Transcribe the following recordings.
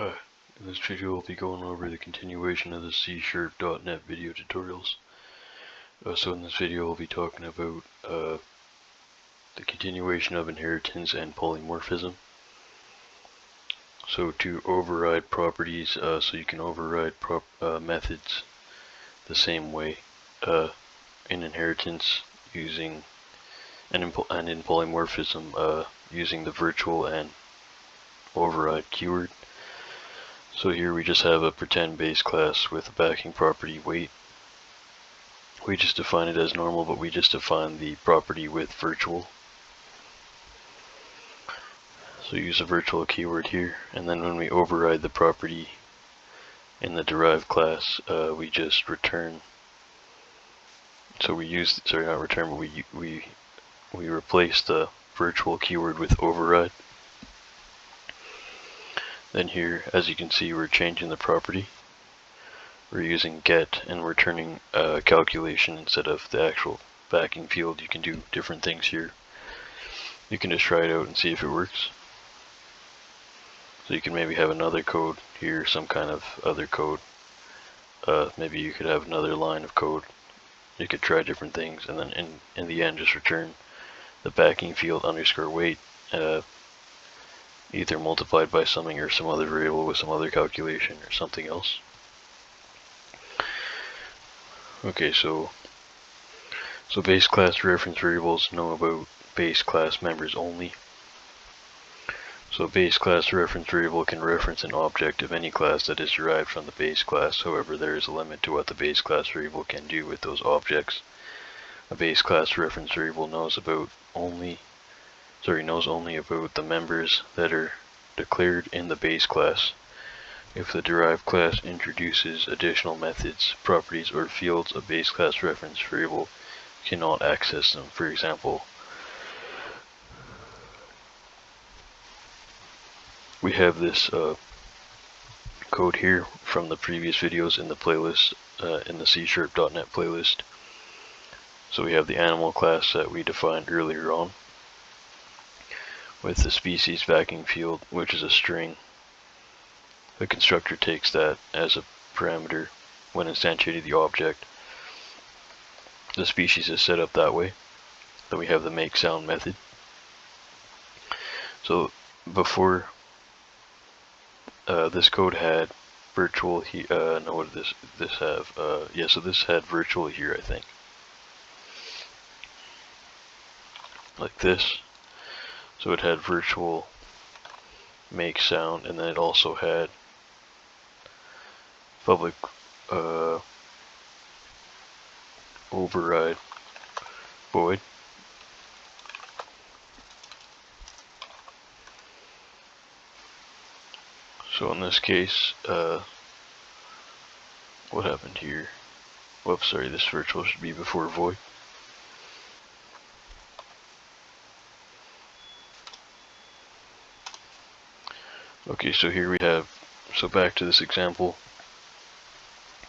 Hi, in this video I'll be going over the continuation of the C# .NET video tutorials. So in this video I'll be talking about the continuation of inheritance and polymorphism. So to override properties, so you can override methods the same way in inheritance using and in polymorphism using the virtual and override keyword. So here we just have a pretend base class with a backing property weight. We just define it as normal, but we just define the property with virtual. So use a virtual keyword here, and then when we override the property in the derived class, we just return. So we use, sorry, not return, but we replace the virtual keyword with override. Then here, as you can see, we're changing the property. We're using get and returning a calculation instead of the actual backing field. You can do different things here. You can just try it out and see if it works. So you can maybe have another code here, some kind of other code. Maybe you could have another line of code. You could try different things, and then in the end just return the backing field underscore weight, either multiplied by something or some other variable with some other calculation or something else. Okay, so base class reference variables know about base class members only. So base class reference variable can reference an object of any class that is derived from the base class. However, there is a limit to what the base class variable can do with those objects. A base class reference variable knows only about the members that are declared in the base class. If the derived class introduces additional methods, properties, or fields, a base class reference variable cannot access them. For example, we have this code here from the previous videos in the playlist, in the C# .NET playlist. So we have the animal class that we defined earlier on, with the species backing field, which is a string. The constructor takes that as a parameter when instantiating the object. The species is set up that way. Then we have the make sound method. So before this code had virtual here. No, what did this have? Yeah, so this had virtual here, I think, like this. So it had virtual make sound, and then it also had public override void. So in this case, what happened here? Whoops, sorry, this virtual should be before void. Okay, so here we have, so back to this example.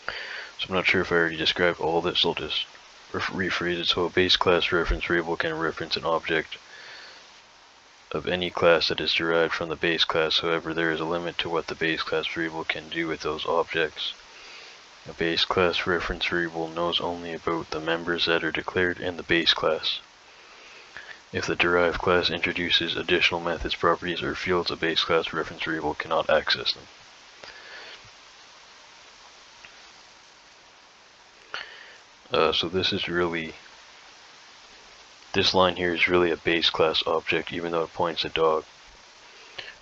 So I'm not sure if I already described all this, so I'll just rephrase it. So a base class reference variable can reference an object of any class that is derived from the base class. However, there is a limit to what the base class variable can do with those objects. A base class reference variable knows only about the members that are declared in the base class. If the derived class introduces additional methods, properties, or fields, a base class reference variable cannot access them. So this line here is really a base class object, even though it points a dog.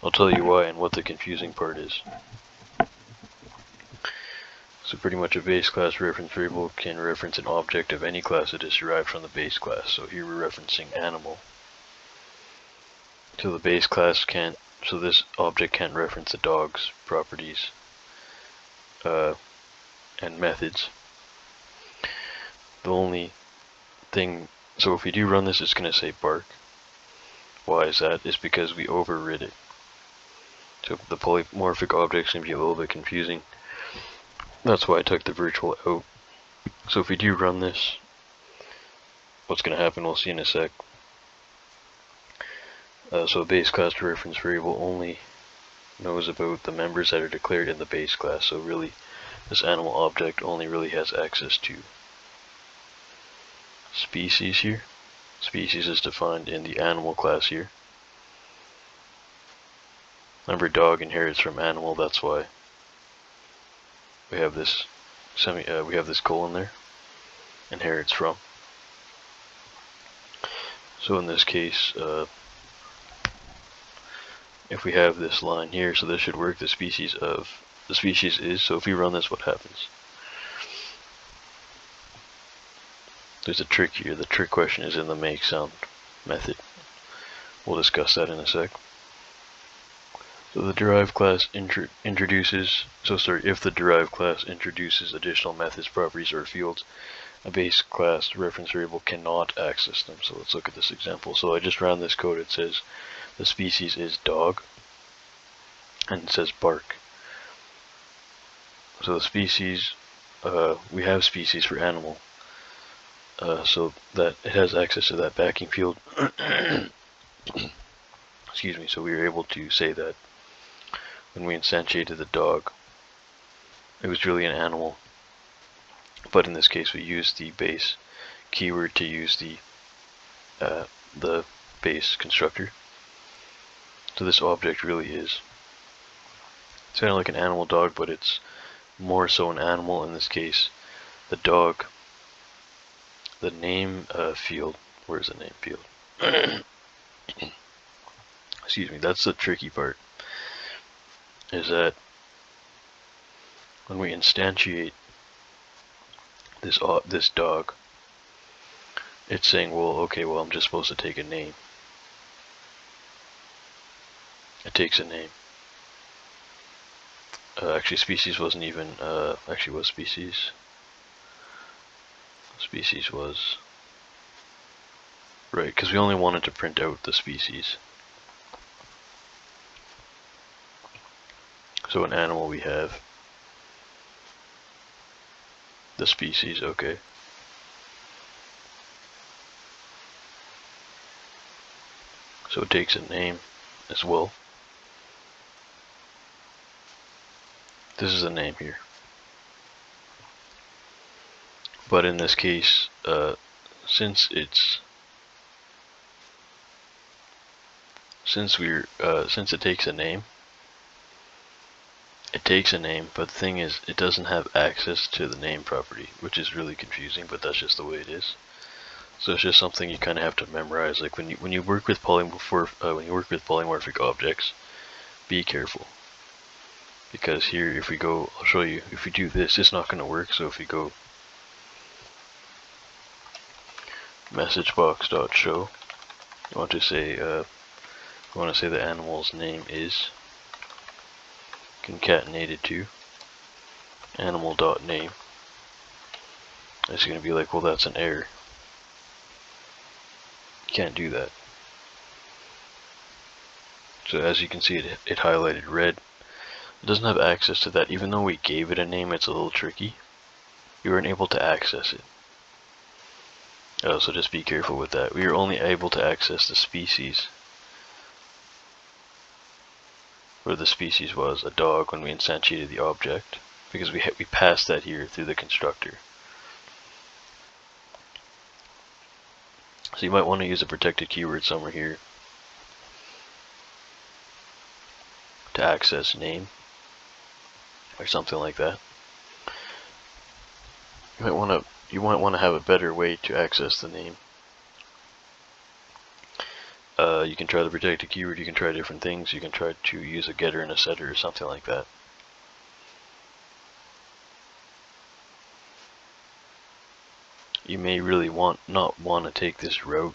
I'll tell you why and what the confusing part is. So pretty much a base class reference variable can reference an object of any class that is derived from the base class. So here we're referencing animal. So the base class can't, so this object can't reference the dog's properties and methods. The only thing, so if we do run this, it's going to say bark. Why is that? It's because we overrid it. So the polymorphic objects can be a little bit confusing. That's why I took the virtual out. So if we do run this, what's going to happen, we'll see in a sec. So a base class reference variable only knows about the members that are declared in the base class. So really, this animal object only really has access to species here. Species is defined in the animal class here. Remember, dog inherits from animal, that's why we have this colon there. Inherits from. So in this case, if we have this line here, so this should work. The species is. So if we run this, what happens? There's a trick here. The trick question is in the make sound method. We'll discuss that in a sec. So the derived class introduces additional methods, properties, or fields, a base class reference variable cannot access them. So let's look at this example. So I just ran this code. It says the species is dog, and it says bark. So the species, we have species for animal, so that it has access to that backing field. Excuse me. So we were able to say that when we instantiated the dog, it was really an animal. But in this case, we used the base keyword to use the base constructor. So this object really is, it's kind of like an animal dog, but it's more so an animal. In this case, the dog, the name field, where's the name field? Excuse me, that's the tricky part, is that when we instantiate this dog, it's saying, well, okay, well, I'm just supposed to take a name. It takes a name. Actually, species wasn't even, actually was species. Species was, right, because we only wanted to print out the species. So in animal we have the species, okay. So it takes a name as well. This is a name here. But in this case, since it takes a name, but the thing is, it doesn't have access to the name property, which is really confusing, but that's just the way it is. So it's just something you kind of have to memorize. Like when you work with polymorphic objects, be careful, because here, if we go, I'll show you. If we do this, it's not going to work. So if we go messagebox.show, you want to say the animal's name is concatenated to animal.name. It's going to be like, well, that's an error. You can't do that. So as you can see, it highlighted red. It doesn't have access to that. Even though we gave it a name, it's a little tricky. You weren't able to access it. So just be careful with that. We are only able to access the species, where the species was a dog when we instantiated the object, because we passed that here through the constructor. So you might want to use a protected keyword somewhere here to access name or something like that. You might want to have a better way to access the name. You can try the protected keyword, you can try different things, you can try to use a getter and a setter or something like that. You may really not want to take this route.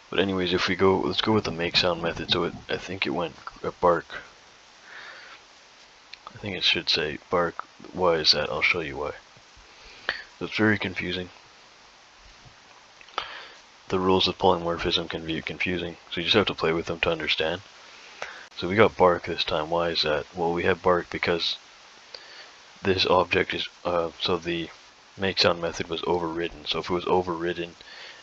But anyways, if we go, let's go with the make sound method. So I think it went bark. I think it should say bark. Why is that? I'll show you why. It's very confusing. The rules of polymorphism can be confusing, so you just have to play with them to understand. So we got bark this time. Why is that? Well, we have bark because this object is, so the make sound method was overridden. So if it was overridden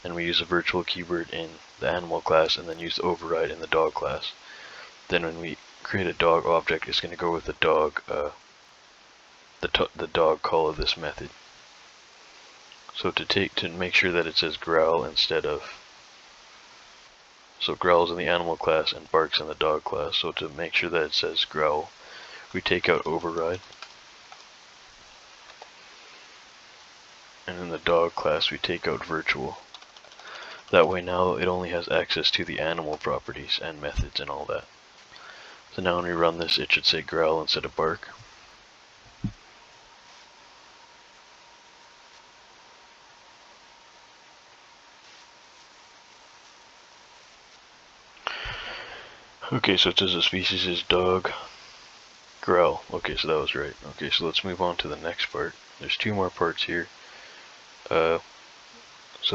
and we use a virtual keyword in the animal class and then use the override in the dog class, then when we create a dog object, it's going to go with the dog, the dog call of this method. So to make sure that it says growl instead of, so growls in the animal class and barks in the dog class. So to make sure that it says growl, we take out override. And in the dog class, we take out virtual. That way now it only has access to the animal properties and methods and all that. So now when we run this, it should say growl instead of bark. Okay, so it says the species is dog, growl. Okay, so that was right. Okay, so let's move on to the next part. There's two more parts here. So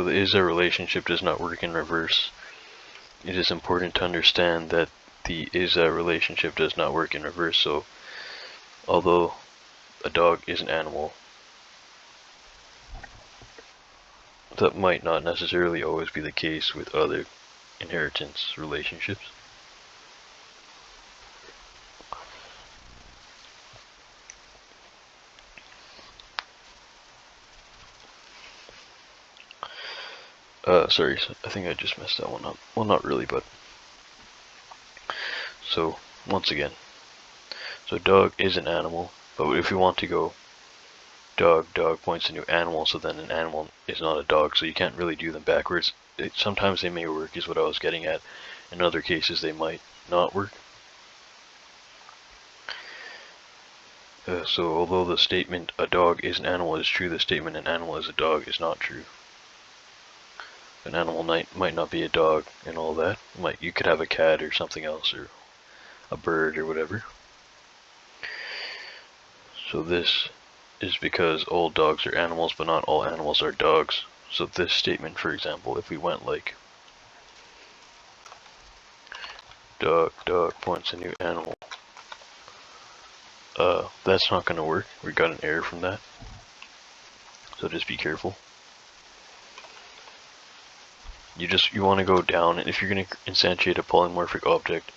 the is-a relationship does not work in reverse. It is important to understand that the is-a relationship does not work in reverse. So although a dog is an animal, that might not necessarily always be the case with other inheritance relationships. Sorry, I think I just messed that one up. Well, not really, but. So, once again. So dog is an animal, but if we want to go dog points to new animal, so then an animal is not a dog, so you can't really do them backwards. Sometimes they may work, is what I was getting at. In other cases, they might not work. So although the statement a dog is an animal is true, the statement an animal is a dog is not true. An animal might not be a dog and all that. You could have a cat or something else, or a bird or whatever. So this is because all dogs are animals, but not all animals are dogs. So this statement, for example, if we went like dog points a new animal, that's not going to work. We got an error from that. So just be careful. You want to go down, and if you're going to instantiate a polymorphic object,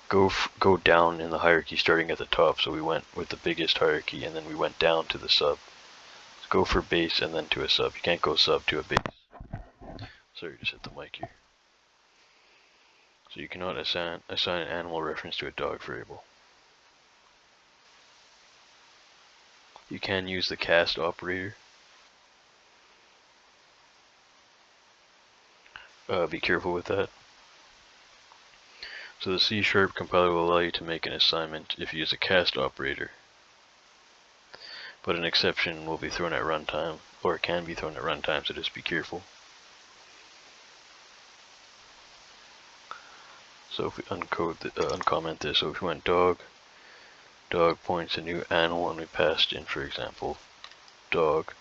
go down in the hierarchy starting at the top. So we went with the biggest hierarchy, and then we went down to the sub. So go for base and then to a sub. You can't go sub to a base. Sorry, just hit the mic here. So you cannot assign an animal reference to a dog variable. You can use the cast operator. Be careful with that. So the C# compiler will allow you to make an assignment if you use a cast operator. But an exception will be thrown at runtime, or it can be thrown at runtime, so just be careful. So if we uncomment this, so if we went dog points a new animal, and we passed in, for example, dog.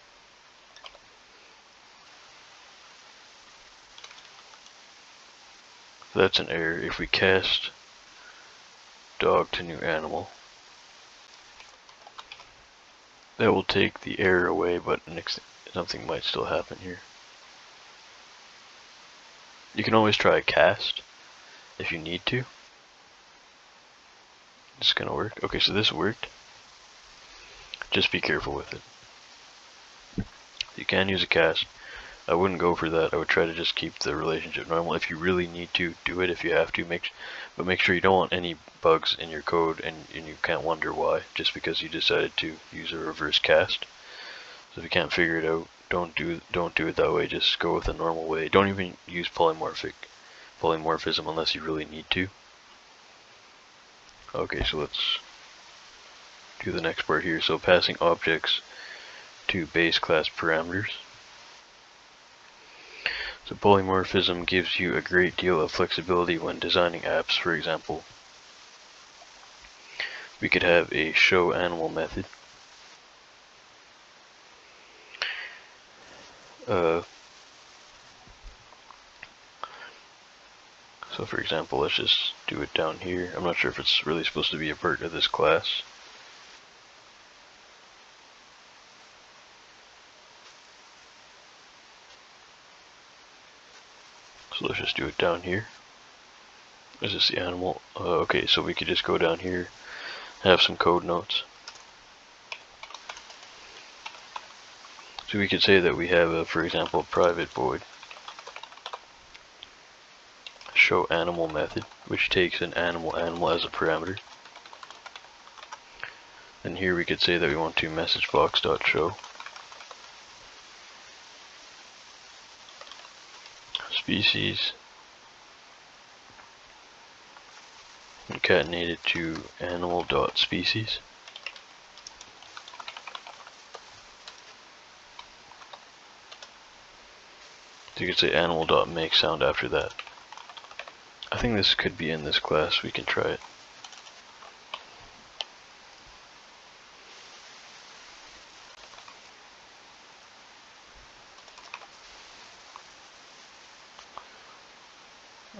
That's an error. If we cast dog to new animal, that will take the error away, but something might still happen here. You can always try a cast if you need to. It's gonna work. Okay, so this worked. Just be careful with it. You can use a cast. I wouldn't go for that. I would try to just keep the relationship normal. If you really need to, do it if you have to. But make sure you don't want any bugs in your code, and you can't wonder why, just because you decided to use a reverse cast. So if you can't figure it out, don't do it that way. Just go with the normal way. Don't even use polymorphism unless you really need to. Okay, so let's do the next part here. So passing objects to base class parameters. So polymorphism gives you a great deal of flexibility when designing apps. For example, we could have a show animal method. So for example, let's just do it down here. I'm not sure if it's really supposed to be a part of this class. So let's just do it down here. Is this the animal? Okay, so we could just go down here, have some code notes. So we could say that we have a, for example, private void show animal method, which takes an animal as a parameter. And here we could say that we want to messagebox.show species concatenated to animal.species. So you could say animal.make sound after that. I think this could be in this class. We can try it.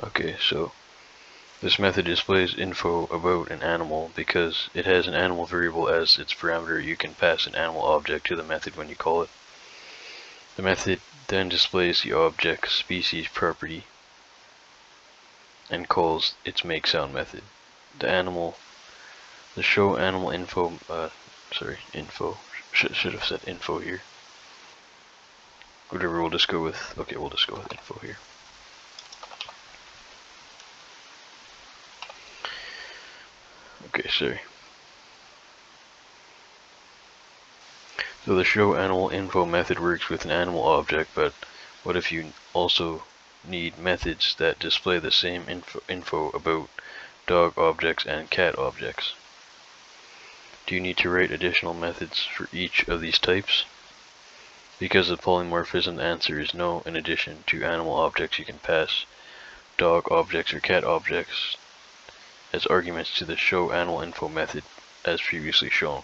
Okay, so this method displays info about an animal because it has an animal variable as its parameter. You can pass an animal object to the method when you call it. The method then displays the object's species property and calls its make sound method. The show animal info, info, should have said info here. Whatever, we'll just go with info here. Okay, sorry. So the show animal info method works with an animal object, but what if you also need methods that display the same info about dog objects and cat objects? Do you need to write additional methods for each of these types? Because of polymorphism, the answer is no. In addition to animal objects, you can pass dog objects or cat objects as arguments to the show animal info method as previously shown.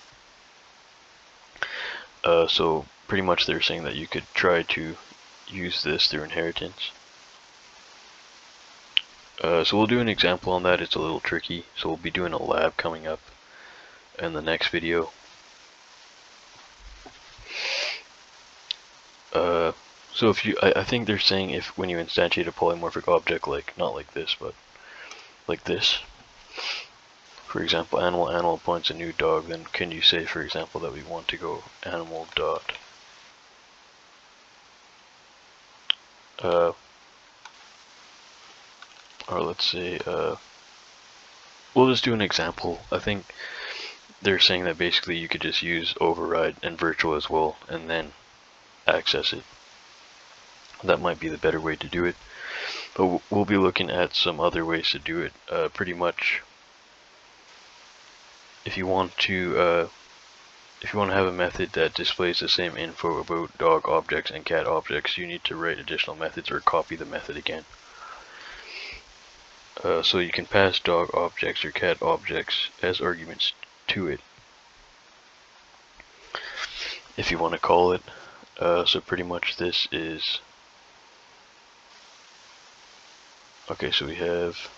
So pretty much they're saying that you could try to use this through inheritance. So we'll do an example on that. It's a little tricky, so we'll be doing a lab coming up in the next video. So if you, I think they're saying if when you instantiate a polymorphic object, like not like this, but like this, for example, animal points a new dog, then can you say, for example, that we want to go animal dot or let's say we'll just do an example. I think they're saying that basically you could just use override and virtual as well and then access it. That might be the better way to do it, but we'll be looking at some other ways to do it. Pretty much if you want to have a method that displays the same info about dog objects and cat objects, you need to write additional methods or copy the method again. So you can pass dog objects or cat objects as arguments to it if you want to call it. So pretty much this is okay. So we have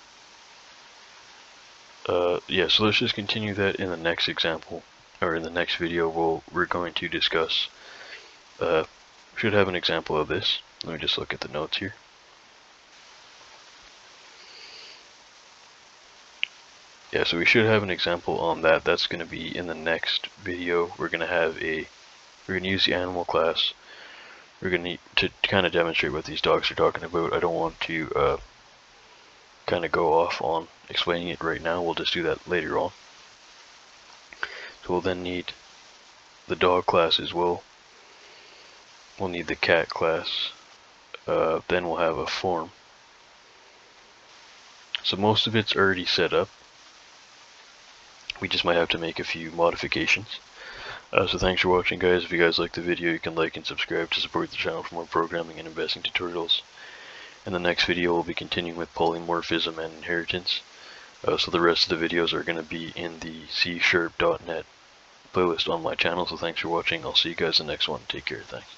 yeah, so let's just continue that in the next example, or in the next video. We're going to discuss, should have an example of this. Let me just look at the notes here. Yeah, so we should have an example on that. That's going to be in the next video. We're going to use the animal class. We're going to need to kind of demonstrate what these dogs are talking about. I don't want to kind of go off on explaining it right now. We'll just do that later on. So we'll then need the dog class as well. We'll need the cat class. Then we'll have a form. So most of it's already set up. We just might have to make a few modifications. So thanks for watching, guys. If you guys liked the video, you can like and subscribe to support the channel for more programming and investing tutorials. In the next video, we'll be continuing with polymorphism and inheritance. So the rest of the videos are going to be in the csharp.net playlist on my channel. So thanks for watching. I'll see you guys in the next one. Take care. Thanks.